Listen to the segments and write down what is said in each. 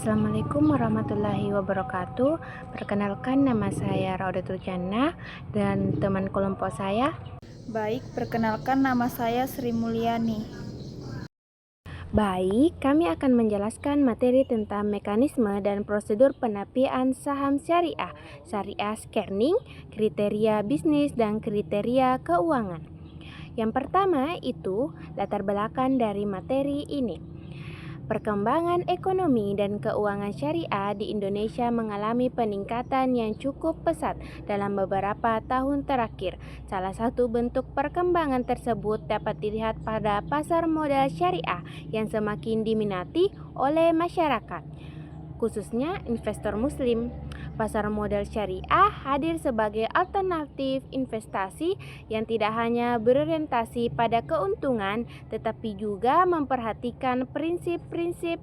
Assalamualaikum warahmatullahi wabarakatuh. Perkenalkan, nama saya Raudatul Jannah dan teman kelompok saya. Baik, perkenalkan nama saya Sri Mulyani. Baik, kami akan menjelaskan materi tentang mekanisme dan prosedur penapian saham syariah, syariah scanning, kriteria bisnis dan kriteria keuangan. Yang pertama itu latar belakang dari materi ini. Perkembangan ekonomi dan keuangan syariah di Indonesia mengalami peningkatan yang cukup pesat dalam beberapa tahun terakhir. Salah satu bentuk perkembangan tersebut dapat dilihat pada pasar modal syariah yang semakin diminati oleh masyarakat, khususnya investor muslim. Pasar modal syariah hadir sebagai alternatif investasi yang tidak hanya berorientasi pada keuntungan, tetapi juga memperhatikan prinsip-prinsip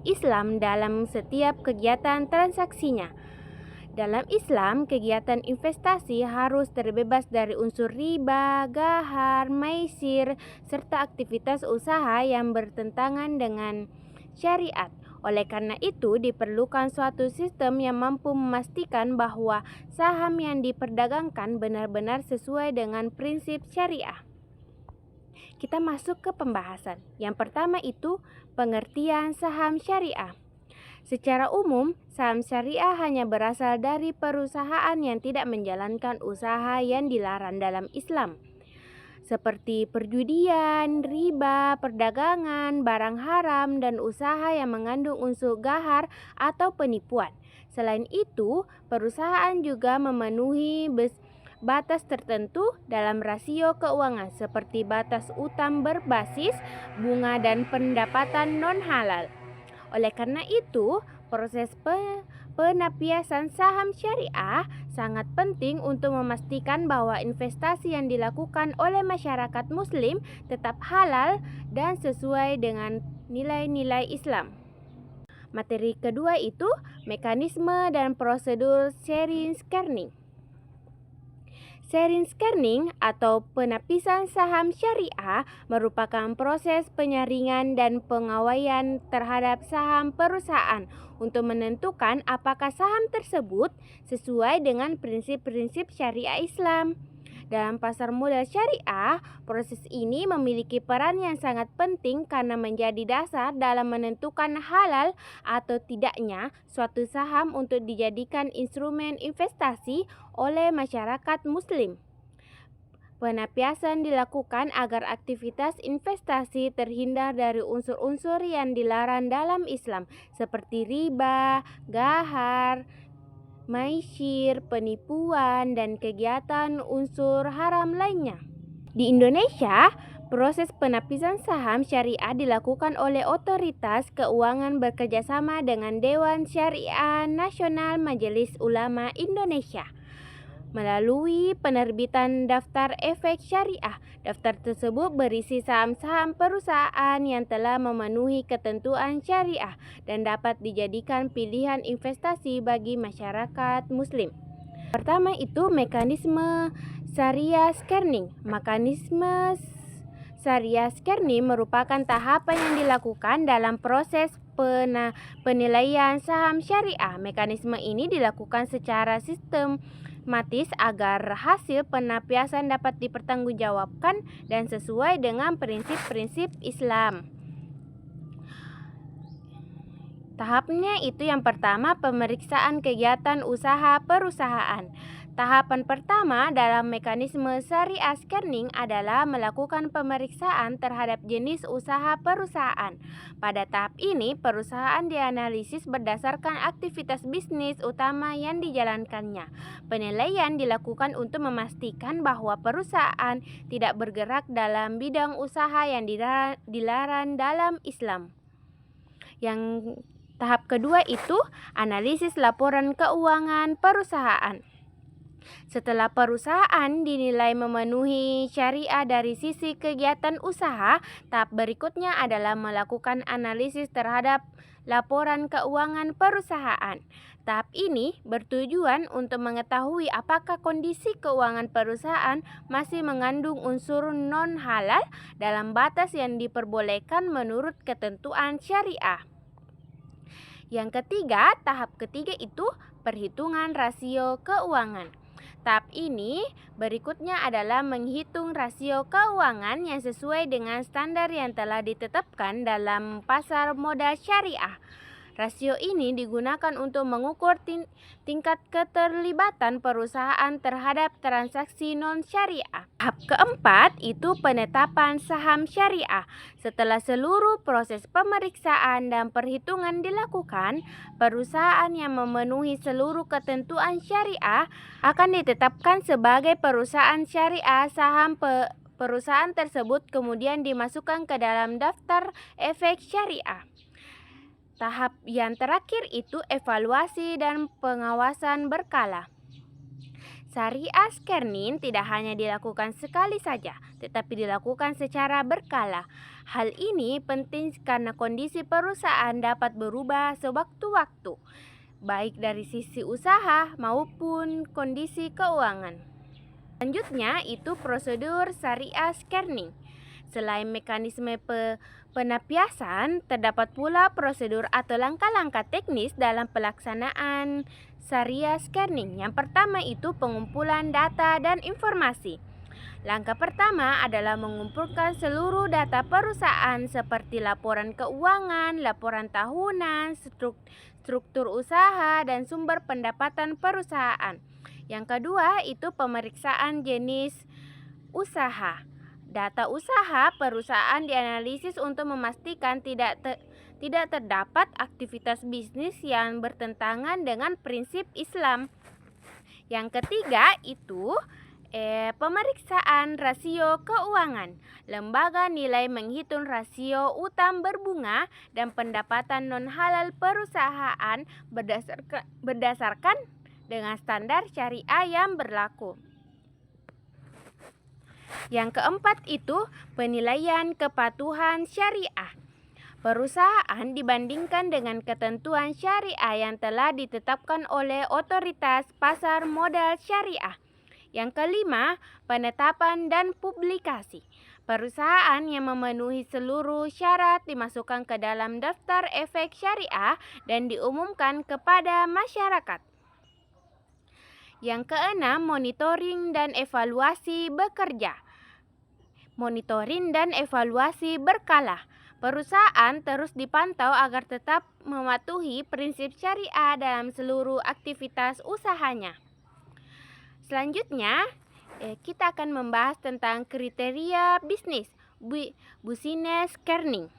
Islam dalam setiap kegiatan transaksinya. Dalam Islam, kegiatan investasi harus terbebas dari unsur riba, ghar, maisir, serta aktivitas usaha yang bertentangan dengan syariat. Oleh karena itu, diperlukan suatu sistem yang mampu memastikan bahwa saham yang diperdagangkan benar-benar sesuai dengan prinsip syariah. Kita masuk ke pembahasan. Yang pertama itu pengertian saham syariah. Secara umum, saham syariah hanya berasal dari perusahaan yang tidak menjalankan usaha yang dilarang dalam Islam, seperti perjudian, riba, perdagangan, barang haram, dan usaha yang mengandung unsur ghar atau penipuan. Selain itu, perusahaan juga memenuhi batas tertentu dalam rasio keuangan, seperti batas utang berbasis bunga dan pendapatan non-halal. Oleh karena itu, proses penapiasan saham syariah sangat penting untuk memastikan bahwa investasi yang dilakukan oleh masyarakat muslim tetap halal dan sesuai dengan nilai-nilai Islam. Materi kedua itu mekanisme dan prosedur sharing scanning. Sharing scanning atau penapisan saham syariah merupakan proses penyaringan dan pengawaian terhadap saham perusahaan untuk menentukan apakah saham tersebut sesuai dengan prinsip-prinsip syariah Islam. Dalam pasar modal syariah, proses ini memiliki peran yang sangat penting karena menjadi dasar dalam menentukan halal atau tidaknya suatu saham untuk dijadikan instrumen investasi oleh masyarakat muslim. Penapiasan dilakukan agar aktivitas investasi terhindar dari unsur-unsur yang dilarang dalam Islam, seperti riba, ghar, maisir, penipuan, dan kegiatan unsur haram lainnya. Di Indonesia, proses penapisan saham syariah dilakukan oleh otoritas keuangan bekerjasama dengan Dewan Syariah Nasional Majelis Ulama Indonesia melalui penerbitan daftar efek syariah. Daftar tersebut berisi saham-saham perusahaan yang telah memenuhi ketentuan syariah dan dapat dijadikan pilihan investasi bagi masyarakat muslim. Pertama itu mekanisme syariah scanning. Mekanisme syariah scanning merupakan tahapan yang dilakukan dalam proses penilaian saham syariah. Mekanisme ini dilakukan secara sistematis agar hasil penapiasan dapat dipertanggungjawabkan dan sesuai dengan prinsip-prinsip Islam. Tahapnya itu yang pertama, pemeriksaan kegiatan usaha perusahaan. Tahapan pertama dalam mekanisme syariah scanning adalah melakukan pemeriksaan terhadap jenis usaha perusahaan. Pada tahap ini, perusahaan dianalisis berdasarkan aktivitas bisnis utama yang dijalankannya. Penilaian dilakukan untuk memastikan bahwa perusahaan tidak bergerak dalam bidang usaha yang dilarang dalam Islam. Yang tahap kedua itu analisis laporan keuangan perusahaan. Setelah perusahaan dinilai memenuhi syariah dari sisi kegiatan usaha, tahap berikutnya adalah melakukan analisis terhadap laporan keuangan perusahaan. Tahap ini bertujuan untuk mengetahui apakah kondisi keuangan perusahaan masih mengandung unsur non-halal dalam batas yang diperbolehkan menurut ketentuan syariah. Yang ketiga, tahap ketiga itu perhitungan rasio keuangan. Tahap ini berikutnya adalah menghitung rasio keuangan yang sesuai dengan standar yang telah ditetapkan dalam pasar modal syariah. Rasio ini digunakan untuk mengukur tingkat keterlibatan perusahaan terhadap transaksi non-syariah. Tahap keempat itu penetapan saham syariah. Setelah seluruh proses pemeriksaan dan perhitungan dilakukan, perusahaan yang memenuhi seluruh ketentuan syariah akan ditetapkan sebagai perusahaan syariah. Saham perusahaan tersebut kemudian dimasukkan ke dalam daftar efek syariah. Tahap yang terakhir itu evaluasi dan pengawasan berkala. Syariah screening tidak hanya dilakukan sekali saja, tetapi dilakukan secara berkala. Hal ini penting karena kondisi perusahaan dapat berubah sewaktu-waktu, baik dari sisi usaha maupun kondisi keuangan. Selanjutnya itu prosedur syariah screening. Selain mekanisme penapiasan, terdapat pula prosedur atau langkah-langkah teknis dalam pelaksanaan syariah screening. Yang pertama itu pengumpulan data dan informasi. Langkah pertama adalah mengumpulkan seluruh data perusahaan seperti laporan keuangan, laporan tahunan, struktur usaha, dan sumber pendapatan perusahaan. Yang kedua itu pemeriksaan jenis usaha. Data usaha perusahaan dianalisis untuk memastikan tidak terdapat aktivitas bisnis yang bertentangan dengan prinsip Islam. Yang ketiga itu pemeriksaan rasio keuangan. Lembaga nilai menghitung rasio utang berbunga dan pendapatan non-halal perusahaan berdasarkan dengan standar syariah yang berlaku. Yang keempat itu penilaian kepatuhan syariah. Perusahaan dibandingkan dengan ketentuan syariah yang telah ditetapkan oleh otoritas pasar modal syariah. Yang kelima, penetapan dan publikasi. Perusahaan yang memenuhi seluruh syarat dimasukkan ke dalam daftar efek syariah dan diumumkan kepada masyarakat. Yang keenam, monitoring dan evaluasi bekerja. Monitoring dan evaluasi berkala. Perusahaan terus dipantau agar tetap mematuhi prinsip syariah dalam seluruh aktivitas usahanya. Selanjutnya, kita akan membahas tentang kriteria bisnis, business screening.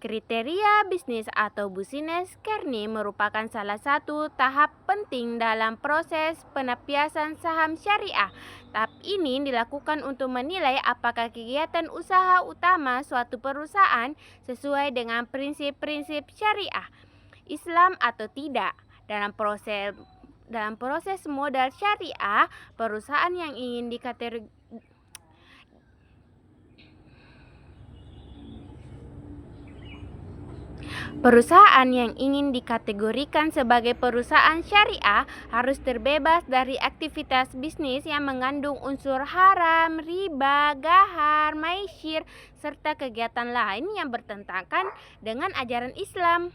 Kriteria bisnis atau business screening merupakan salah satu tahap penting dalam proses penapiasan saham syariah. Tahap ini dilakukan untuk menilai apakah kegiatan usaha utama suatu perusahaan sesuai dengan prinsip-prinsip syariah Islam atau tidak. Dalam proses modal syariah, perusahaan yang ingin dikategorikan sebagai perusahaan syariah harus terbebas dari aktivitas bisnis yang mengandung unsur haram, riba, gahar, maisir, serta kegiatan lain yang bertentangan dengan ajaran Islam.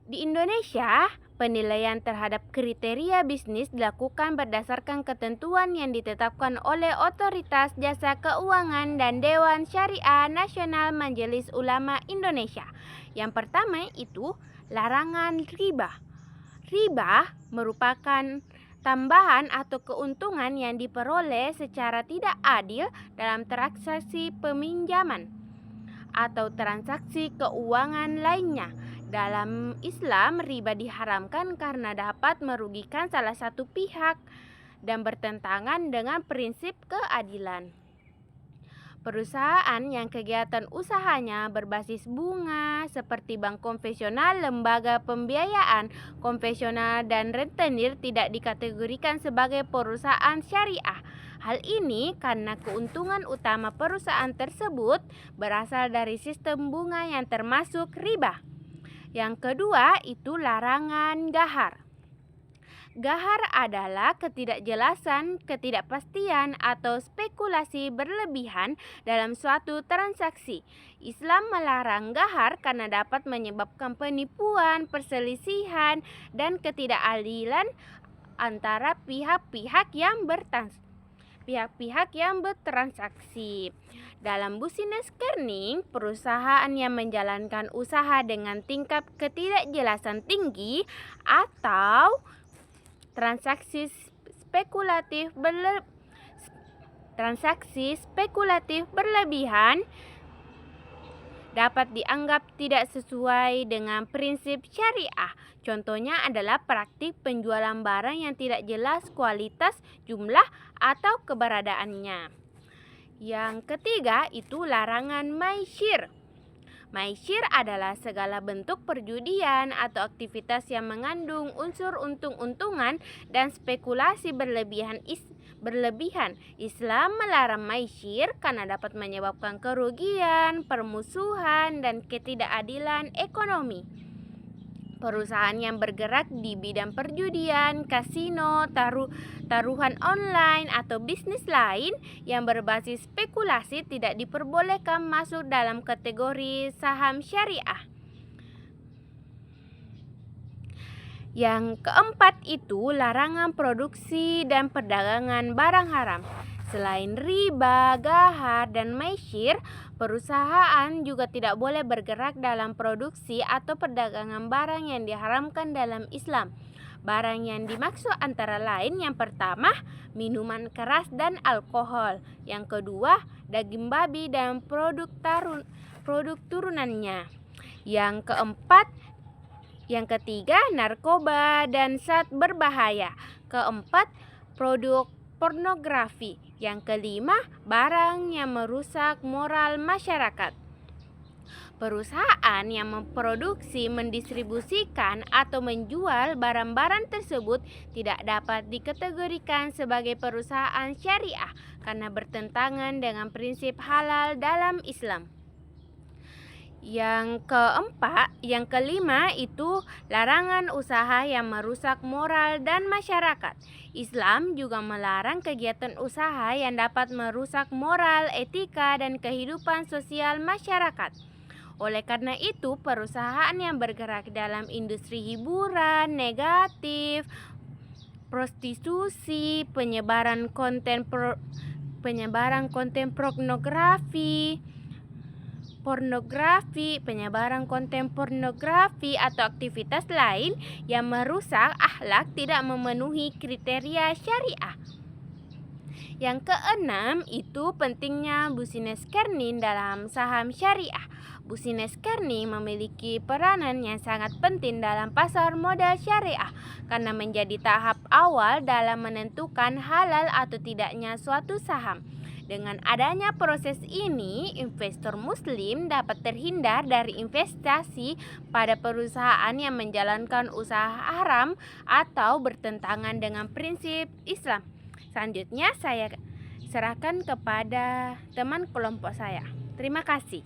Di Indonesia, penilaian terhadap kriteria bisnis dilakukan berdasarkan ketentuan yang ditetapkan oleh Otoritas Jasa Keuangan dan Dewan Syariah Nasional Majelis Ulama Indonesia. Yang pertama itu larangan riba. Riba merupakan tambahan atau keuntungan yang diperoleh secara tidak adil dalam transaksi peminjaman atau transaksi keuangan lainnya. Dalam Islam, riba diharamkan karena dapat merugikan salah satu pihak dan bertentangan dengan prinsip keadilan. Perusahaan yang kegiatan usahanya berbasis bunga seperti bank konvensional, lembaga pembiayaan konvensional, dan rentenir tidak dikategorikan sebagai perusahaan syariah. Hal ini karena keuntungan utama perusahaan tersebut berasal dari sistem bunga yang termasuk riba. Yang kedua itu larangan gahar. Gahar adalah ketidakjelasan, ketidakpastian, atau spekulasi berlebihan dalam suatu transaksi. Islam melarang gahar karena dapat menyebabkan penipuan, perselisihan, dan ketidakadilan antara pihak-pihak yang bertransaksi. Dalam business kerning, perusahaan yang menjalankan usaha dengan tingkat ketidakjelasan tinggi atau transaksi spekulatif berlebihan dapat dianggap tidak sesuai dengan prinsip syariah. Contohnya adalah praktik penjualan barang yang tidak jelas kualitas, jumlah, atau keberadaannya. Yang ketiga itu larangan maisir. Maisir adalah segala bentuk perjudian atau aktivitas yang mengandung unsur untung-untungan dan spekulasi berlebihan. Islam melarang maisir karena dapat menyebabkan kerugian, permusuhan, dan ketidakadilan ekonomi. Perusahaan yang bergerak di bidang perjudian, kasino, taruhan online, atau bisnis lain yang berbasis spekulasi tidak diperbolehkan masuk dalam kategori saham syariah. Yang keempat itu larangan produksi dan perdagangan barang haram. Selain riba, gahar, dan maisir, perusahaan juga tidak boleh bergerak dalam produksi atau perdagangan barang yang diharamkan dalam Islam. Barang yang dimaksud antara lain yang pertama, minuman keras dan alkohol. Yang kedua, daging babi dan produk turunannya. Yang ketiga, narkoba dan zat berbahaya. Keempat, produk pornografi. Yang kelima, barang yang merusak moral masyarakat. Perusahaan yang memproduksi, mendistribusikan, atau menjual barang-barang tersebut tidak dapat dikategorikan sebagai perusahaan syariah karena bertentangan dengan prinsip halal dalam Islam. Yang kelima itu larangan usaha yang merusak moral dan masyarakat. Islam juga melarang kegiatan usaha yang dapat merusak moral, etika, dan kehidupan sosial masyarakat. Oleh karena itu, perusahaan yang bergerak dalam industri hiburan negatif, prostitusi, penyebaran konten penyebaran konten pornografi atau aktivitas lain yang merusak akhlak tidak memenuhi kriteria syariah. Yang keenam itu pentingnya business kerning dalam saham syariah. Business kerning memiliki peranan yang sangat penting dalam pasar modal syariah karena menjadi tahap awal dalam menentukan halal atau tidaknya suatu saham. Dengan adanya proses ini, investor muslim dapat terhindar dari investasi pada perusahaan yang menjalankan usaha haram atau bertentangan dengan prinsip Islam. Selanjutnya saya serahkan kepada teman kelompok saya. Terima kasih.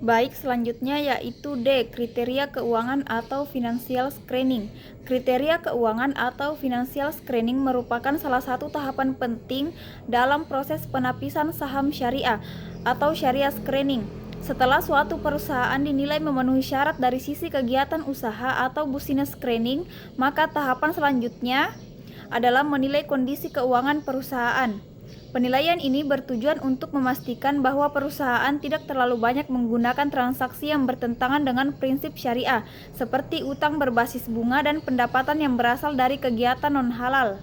Baik, selanjutnya yaitu D. Kriteria keuangan atau financial screening. Kriteria keuangan atau financial screening merupakan salah satu tahapan penting dalam proses penapisan saham syariah atau syariah screening. Setelah suatu perusahaan dinilai memenuhi syarat dari sisi kegiatan usaha atau business screening, maka tahapan selanjutnya adalah menilai kondisi keuangan perusahaan. Penilaian ini bertujuan untuk memastikan bahwa perusahaan tidak terlalu banyak menggunakan transaksi yang bertentangan dengan prinsip syariah, seperti utang berbasis bunga dan pendapatan yang berasal dari kegiatan non-halal.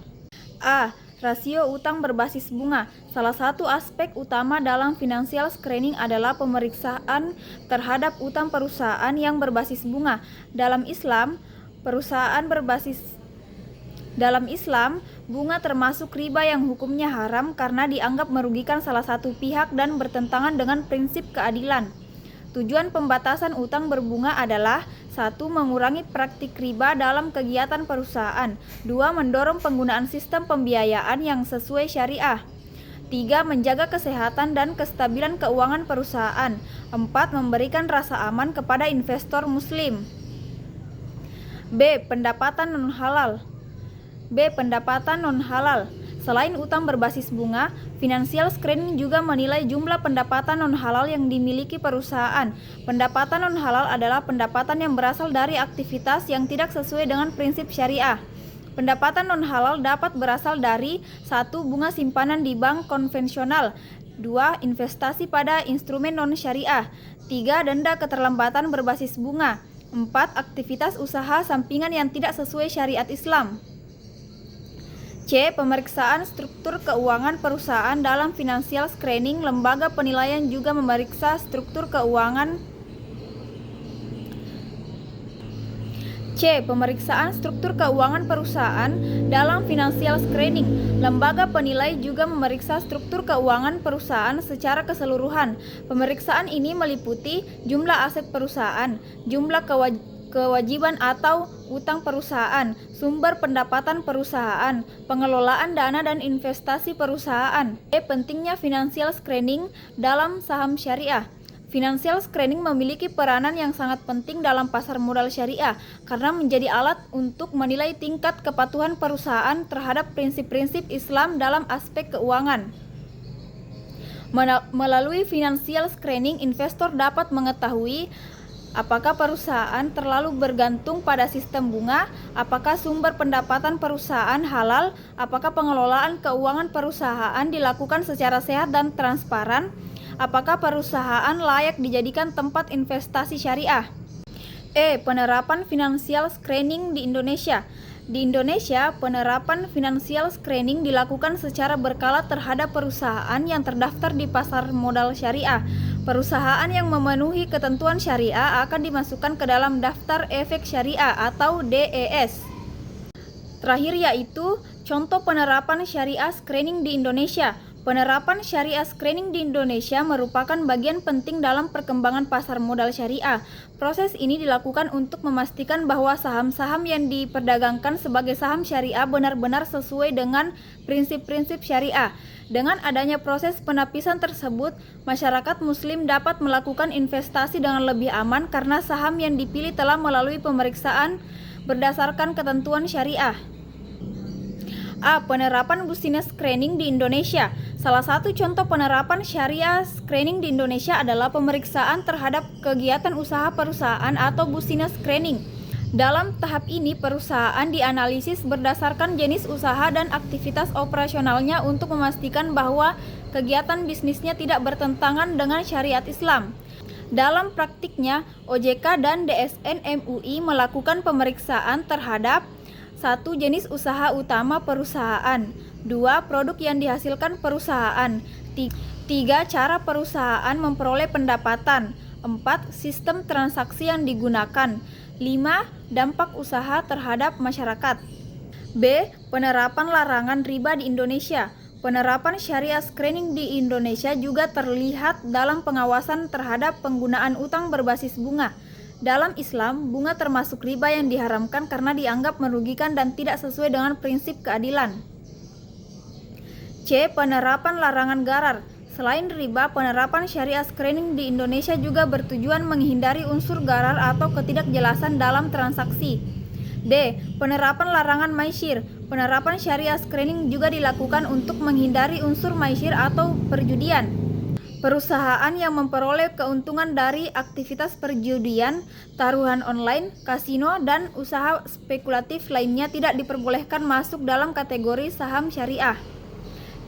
A. Rasio utang berbasis bunga. Salah satu aspek utama dalam financial screening adalah pemeriksaan terhadap utang perusahaan yang berbasis bunga. Dalam Islam, bunga termasuk riba yang hukumnya haram karena dianggap merugikan salah satu pihak dan bertentangan dengan prinsip keadilan. Tujuan pembatasan utang berbunga adalah 1. Mengurangi praktik riba dalam kegiatan perusahaan. 2. Mendorong penggunaan sistem pembiayaan yang sesuai syariah. 3. Menjaga kesehatan dan kestabilan keuangan perusahaan. 4. Memberikan rasa aman kepada investor muslim. B. Pendapatan non-halal. B. Pendapatan non-halal. Selain utang berbasis bunga, financial screening juga menilai jumlah pendapatan non-halal yang dimiliki perusahaan. Pendapatan non-halal adalah pendapatan yang berasal dari aktivitas yang tidak sesuai dengan prinsip syariah. Pendapatan non-halal dapat berasal dari 1. Bunga simpanan di bank konvensional, 2. Investasi pada instrumen non-syariah, 3. Denda keterlambatan berbasis bunga, 4. Aktivitas usaha sampingan yang tidak sesuai syariat Islam. C. Pemeriksaan struktur keuangan perusahaan. Dalam financial screening, lembaga penilaian juga memeriksa struktur keuangan. C. Pemeriksaan struktur keuangan perusahaan. Dalam financial screening, lembaga penilai juga memeriksa struktur keuangan perusahaan secara keseluruhan. Pemeriksaan ini meliputi jumlah aset perusahaan, jumlah kewajiban atau utang perusahaan, sumber pendapatan perusahaan, pengelolaan dana dan investasi perusahaan. Pentingnya financial screening dalam saham syariah. Financial screening memiliki peranan yang sangat penting dalam pasar modal syariah karena menjadi alat untuk menilai tingkat kepatuhan perusahaan terhadap prinsip-prinsip Islam dalam aspek keuangan. Melalui financial screening, investor dapat mengetahui apakah perusahaan terlalu bergantung pada sistem bunga, apakah sumber pendapatan perusahaan halal, apakah pengelolaan keuangan perusahaan dilakukan secara sehat dan transparan, apakah perusahaan layak dijadikan tempat investasi syariah. Penerapan financial screening di Indonesia. Di Indonesia, penerapan financial screening dilakukan secara berkala terhadap perusahaan yang terdaftar di pasar modal syariah. Perusahaan yang memenuhi ketentuan syariah akan dimasukkan ke dalam daftar efek syariah atau DES. Terakhir yaitu contoh penerapan syariah screening di Indonesia. Penerapan syariah screening di Indonesia merupakan bagian penting dalam perkembangan pasar modal syariah. Proses ini dilakukan untuk memastikan bahwa saham-saham yang diperdagangkan sebagai saham syariah benar-benar sesuai dengan prinsip-prinsip syariah. Dengan adanya proses penapisan tersebut, masyarakat muslim dapat melakukan investasi dengan lebih aman karena saham yang dipilih telah melalui pemeriksaan berdasarkan ketentuan syariah. Penerapan business screening di Indonesia. Salah satu contoh penerapan syariah screening di Indonesia adalah pemeriksaan terhadap kegiatan usaha perusahaan atau business screening. Dalam tahap ini, perusahaan dianalisis berdasarkan jenis usaha dan aktivitas operasionalnya untuk memastikan bahwa kegiatan bisnisnya tidak bertentangan dengan syariat Islam. Dalam praktiknya, OJK dan DSN MUI melakukan pemeriksaan terhadap 1. Jenis usaha utama perusahaan, 2. Produk yang dihasilkan perusahaan, 3. Cara perusahaan memperoleh pendapatan, 4. Sistem transaksi yang digunakan, 5. Dampak usaha terhadap masyarakat. B. Penerapan larangan riba di Indonesia. Penerapan syariah screening di Indonesia juga terlihat dalam pengawasan terhadap penggunaan utang berbasis bunga. Dalam Islam, bunga termasuk riba yang diharamkan karena dianggap merugikan dan tidak sesuai dengan prinsip keadilan. C. Penerapan larangan gharar. Selain riba, penerapan syariah screening di Indonesia juga bertujuan menghindari unsur gharar atau ketidakjelasan dalam transaksi. D. Penerapan larangan maisir. Penerapan syariah screening juga dilakukan untuk menghindari unsur maisir atau perjudian. Perusahaan yang memperoleh keuntungan dari aktivitas perjudian, taruhan online, kasino, dan usaha spekulatif lainnya tidak diperbolehkan masuk dalam kategori saham syariah.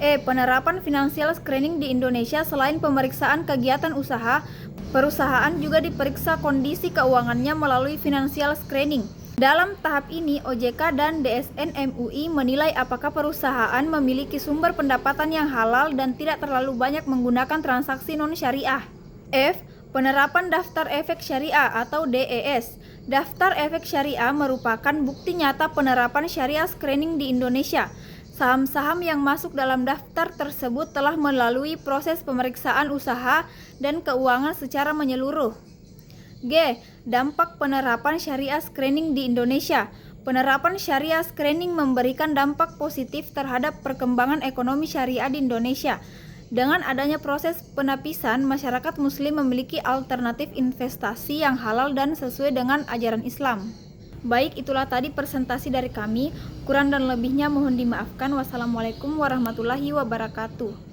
Penerapan financial screening di Indonesia. Selain pemeriksaan kegiatan usaha, perusahaan juga diperiksa kondisi keuangannya melalui financial screening. Dalam tahap ini, OJK dan DSN MUI menilai apakah perusahaan memiliki sumber pendapatan yang halal dan tidak terlalu banyak menggunakan transaksi non-syariah. F. Penerapan daftar efek syariah atau DES. Daftar efek syariah merupakan bukti nyata penerapan syariah screening di Indonesia. Saham-saham yang masuk dalam daftar tersebut telah melalui proses pemeriksaan usaha dan keuangan secara menyeluruh. G. Dampak penerapan syariah screening di Indonesia. Penerapan syariah screening memberikan dampak positif terhadap perkembangan ekonomi syariah di Indonesia. Dengan adanya proses penapisan, masyarakat muslim memiliki alternatif investasi yang halal dan sesuai dengan ajaran Islam. Baik, itulah tadi presentasi dari kami. Kurang dan lebihnya mohon dimaafkan. Wassalamualaikum warahmatullahi wabarakatuh.